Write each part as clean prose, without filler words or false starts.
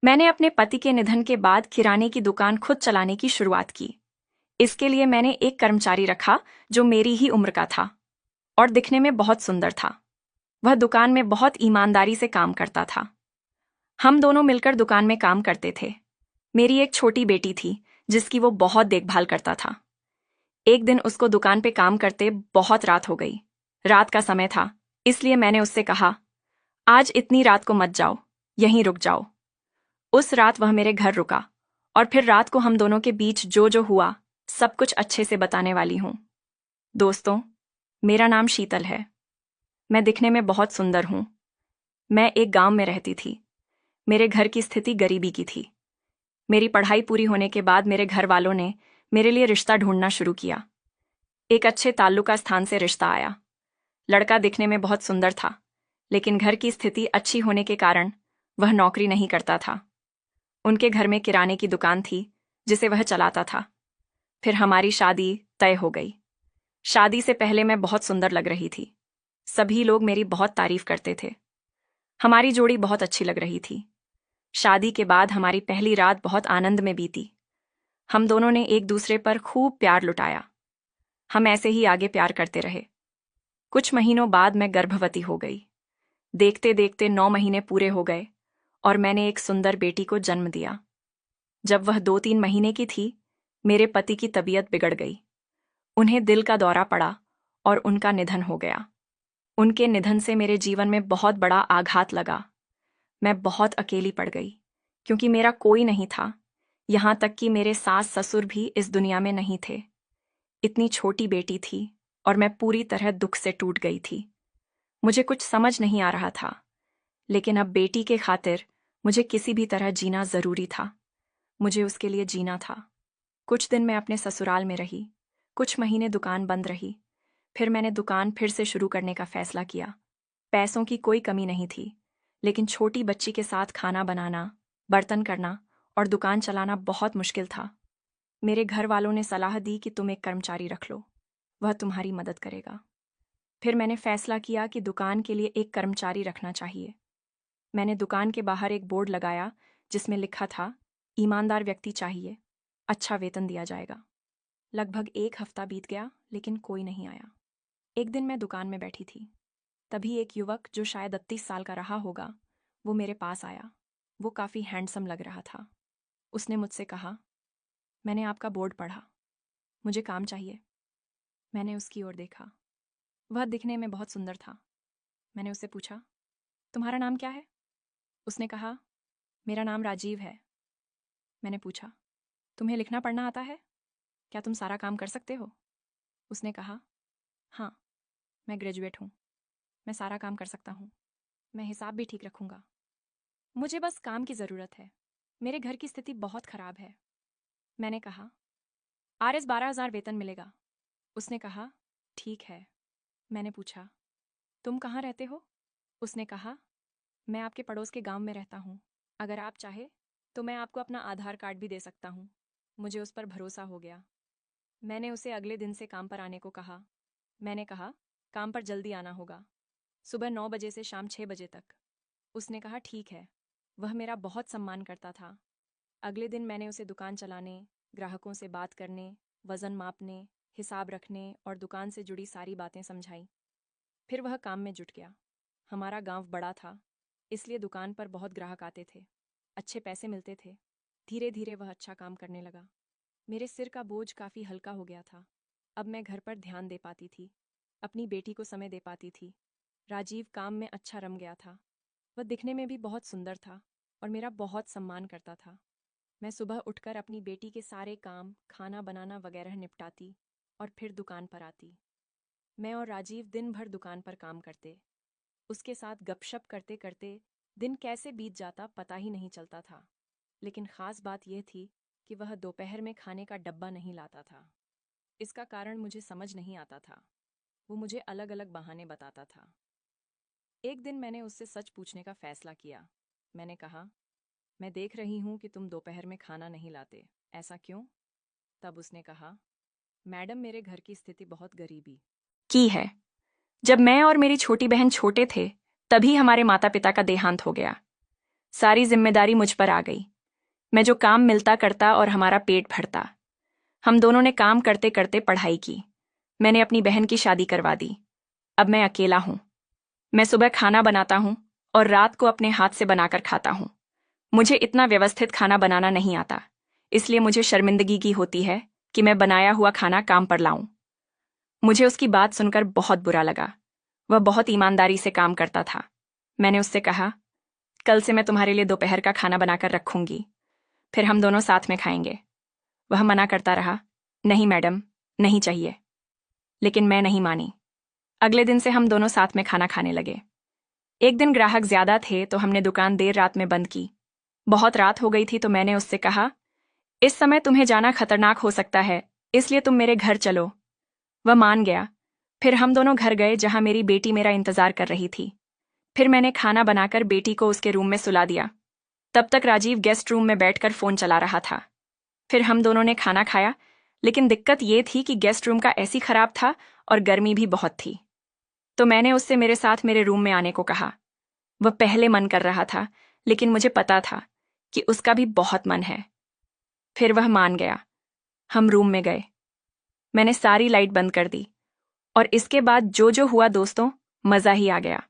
मैंने अपने पति के निधन के बाद किराने की दुकान खुद चलाने की शुरुआत की। इसके लिए मैंने एक कर्मचारी रखा जो मेरी ही उम्र का था और दिखने में बहुत सुंदर था। वह दुकान में बहुत ईमानदारी से काम करता था। हम दोनों मिलकर दुकान में काम करते थे। मेरी एक छोटी बेटी थी जिसकी वो बहुत देखभाल करता था। एक दिन उसको दुकान पे काम करते बहुत रात हो गई। रात का समय था, इसलिए मैंने उससे कहा, आज इतनी रात को मत जाओ, यहीं रुक जाओ। उस रात वह मेरे घर रुका और फिर रात को हम दोनों के बीच जो जो हुआ सब कुछ अच्छे से बताने वाली हूं। दोस्तों, मेरा नाम शीतल है। मैं दिखने में बहुत सुंदर हूं। मैं एक गांव में रहती थी। मेरे घर की स्थिति गरीबी की थी। मेरी पढ़ाई पूरी होने के बाद मेरे घर वालों ने मेरे लिए रिश्ता ढूंढना शुरू किया। एक अच्छे ताल्लुका स्थान से रिश्ता आया। लड़का दिखने में बहुत सुंदर था, लेकिन घर की स्थिति अच्छी होने के कारण वह नौकरी नहीं करता था। उनके घर में किराने की दुकान थी जिसे वह चलाता था। फिर हमारी शादी तय हो गई। शादी से पहले मैं बहुत सुंदर लग रही थी। सभी लोग मेरी बहुत तारीफ करते थे। हमारी जोड़ी बहुत अच्छी लग रही थी। शादी के बाद हमारी पहली रात बहुत आनंद में बीती। हम दोनों ने एक दूसरे पर खूब प्यार लुटाया। हम ऐसे ही आगे प्यार करते रहे। कुछ महीनों बाद मैं गर्भवती हो गई। देखते देखते 9 महीने पूरे हो गए और मैंने एक सुंदर बेटी को जन्म दिया। जब वह 2-3 महीने की थी, मेरे पति की तबीयत बिगड़ गई। उन्हें दिल का दौरा पड़ा और उनका निधन हो गया। उनके निधन से मेरे जीवन में बहुत बड़ा आघात लगा। मैं बहुत अकेली पड़ गई, क्योंकि मेरा कोई नहीं था। यहाँ तक कि मेरे सास ससुर भी इस दुनिया में नहीं थे। इतनी छोटी बेटी थी और मैं पूरी तरह दुख से टूट गई थी। मुझे कुछ समझ नहीं आ रहा था, लेकिन अब बेटी के खातिर मुझे किसी भी तरह जीना जरूरी था। मुझे उसके लिए जीना था। कुछ दिन मैं अपने ससुराल में रही। कुछ महीने दुकान बंद रही। फिर मैंने दुकान फिर से शुरू करने का फैसला किया। पैसों की कोई कमी नहीं थी, लेकिन छोटी बच्ची के साथ खाना बनाना, बर्तन करना और दुकान चलाना बहुत मुश्किल था। मेरे घर वालों ने सलाह दी कि तुम एक कर्मचारी रख लो, वह तुम्हारी मदद करेगा। फिर मैंने फैसला किया कि दुकान के लिए एक कर्मचारी रखना चाहिए। मैंने दुकान के बाहर एक बोर्ड लगाया जिसमें लिखा था, ईमानदार व्यक्ति चाहिए, अच्छा वेतन दिया जाएगा। लगभग एक हफ्ता बीत गया, लेकिन कोई नहीं आया। एक दिन मैं दुकान में बैठी थी। तभी एक युवक जो शायद 38 साल का रहा होगा, वो मेरे पास आया। वो काफ़ी हैंडसम लग रहा था। उसने मुझसे कहा, मैंने आपका बोर्ड पढ़ा, मुझे काम चाहिए। मैंने उसकी ओर देखा। वह दिखने में बहुत सुंदर था। मैंने उससे पूछा, तुम्हारा नाम क्या है? उसने कहा, मेरा नाम राजीव है। मैंने पूछा, तुम्हें लिखना पढ़ना आता है? क्या तुम सारा काम कर सकते हो? उसने कहा, हाँ, मैं ग्रेजुएट हूँ। मैं सारा काम कर सकता हूँ। मैं हिसाब भी ठीक रखूंगा। मुझे बस काम की ज़रूरत है। मेरे घर की स्थिति बहुत खराब है। मैंने कहा, RS 12,000 वेतन मिलेगा। उसने कहा, ठीक है। मैंने पूछा, तुम कहाँ रहते हो? उसने कहा, मैं आपके पड़ोस के गांव में रहता हूँ। अगर आप चाहे तो मैं आपको अपना आधार कार्ड भी दे सकता हूँ। मुझे उस पर भरोसा हो गया। मैंने उसे अगले दिन से काम पर आने को कहा। मैंने कहा, काम पर जल्दी आना होगा, सुबह 9 बजे से शाम 6 बजे तक। उसने कहा, ठीक है। वह मेरा बहुत सम्मान करता था। अगले दिन मैंने उसे दुकान चलाने, ग्राहकों से बात करने, वजन मापने, हिसाब रखने और दुकान से जुड़ी सारी बातें समझाई। फिर वह काम में जुट गया। हमारा गांव बड़ा था, इसलिए दुकान पर बहुत ग्राहक आते थे। अच्छे पैसे मिलते थे। धीरे धीरे वह अच्छा काम करने लगा। मेरे सिर का बोझ काफ़ी हल्का हो गया था। अब मैं घर पर ध्यान दे पाती थी, अपनी बेटी को समय दे पाती थी। राजीव काम में अच्छा रम गया था। वह दिखने में भी बहुत सुंदर था और मेरा बहुत सम्मान करता था। मैं सुबह उठकर अपनी बेटी के सारे काम, खाना बनाना वगैरह निपटाती और फिर दुकान पर आती। मैं और राजीव दिन भर दुकान पर काम करते। उसके साथ गपशप करते करते दिन कैसे बीत जाता पता ही नहीं चलता था। लेकिन खास बात यह थी कि वह दोपहर में खाने का डब्बा नहीं लाता था। इसका कारण मुझे समझ नहीं आता था। वो मुझे अलग अलग बहाने बताता था। एक दिन मैंने उससे सच पूछने का फैसला किया। मैंने कहा, मैं देख रही हूँ कि तुम दोपहर में खाना नहीं लाते, ऐसा क्यों? तब उसने कहा, मैडम, मेरे घर की स्थिति बहुत गरीबी की है। जब मैं और मेरी छोटी बहन छोटे थे, तभी हमारे माता पिता का देहांत हो गया। सारी जिम्मेदारी मुझ पर आ गई। मैं जो काम मिलता करता और हमारा पेट भरता। हम दोनों ने काम करते करते पढ़ाई की। मैंने अपनी बहन की शादी करवा दी। अब मैं अकेला हूं। मैं सुबह खाना बनाता हूं और रात को अपने हाथ से बनाकर खाता हूं। मुझे इतना व्यवस्थित खाना बनाना नहीं आता, इसलिए मुझे शर्मिंदगी की होती है कि मैं बनाया हुआ खाना काम पर लाऊं। मुझे उसकी बात सुनकर बहुत बुरा लगा। वह बहुत ईमानदारी से काम करता था। मैंने उससे कहा, कल से मैं तुम्हारे लिए दोपहर का खाना बनाकर रखूंगी, फिर हम दोनों साथ में खाएंगे। वह मना करता रहा, नहीं मैडम, नहीं चाहिए। लेकिन मैं नहीं मानी। अगले दिन से हम दोनों साथ में खाना खाने लगे। एक दिन ग्राहक ज्यादा थे तो हमने दुकान देर रात में बंद की। बहुत रात हो गई थी तो मैंने उससे कहा, इस समय तुम्हें जाना खतरनाक हो सकता है, इसलिए तुम मेरे घर चलो। वह मान गया। फिर हम दोनों घर गए जहां मेरी बेटी मेरा इंतजार कर रही थी। फिर मैंने खाना बनाकर बेटी को उसके रूम में सुला दिया। तब तक राजीव गेस्ट रूम में बैठकर फोन चला रहा था। फिर हम दोनों ने खाना खाया, लेकिन दिक्कत ये थी कि गेस्ट रूम का एसी खराब था और गर्मी भी बहुत थी। तो मैंने उससे मेरे साथ मेरे रूम में आने को कहा। वह पहले मन कर रहा था, लेकिन मुझे पता था कि उसका भी बहुत मन है। फिर वह मान गया। हम रूम में गए। मैंने सारी लाइट बंद कर दी और इसके बाद जो जो हुआ दोस्तों, मजा ही आ गया।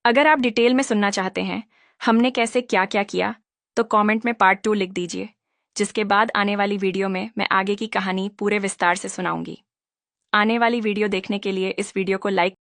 अगर आप डिटेल में सुनना चाहते हैं हमने कैसे क्या क्या किया, तो कमेंट में पार्ट 2 लिख दीजिए, जिसके बाद आने वाली वीडियो में मैं आगे की कहानी पूरे विस्तार से सुनाऊंगी। आने वाली वीडियो देखने के लिए इस वीडियो को लाइक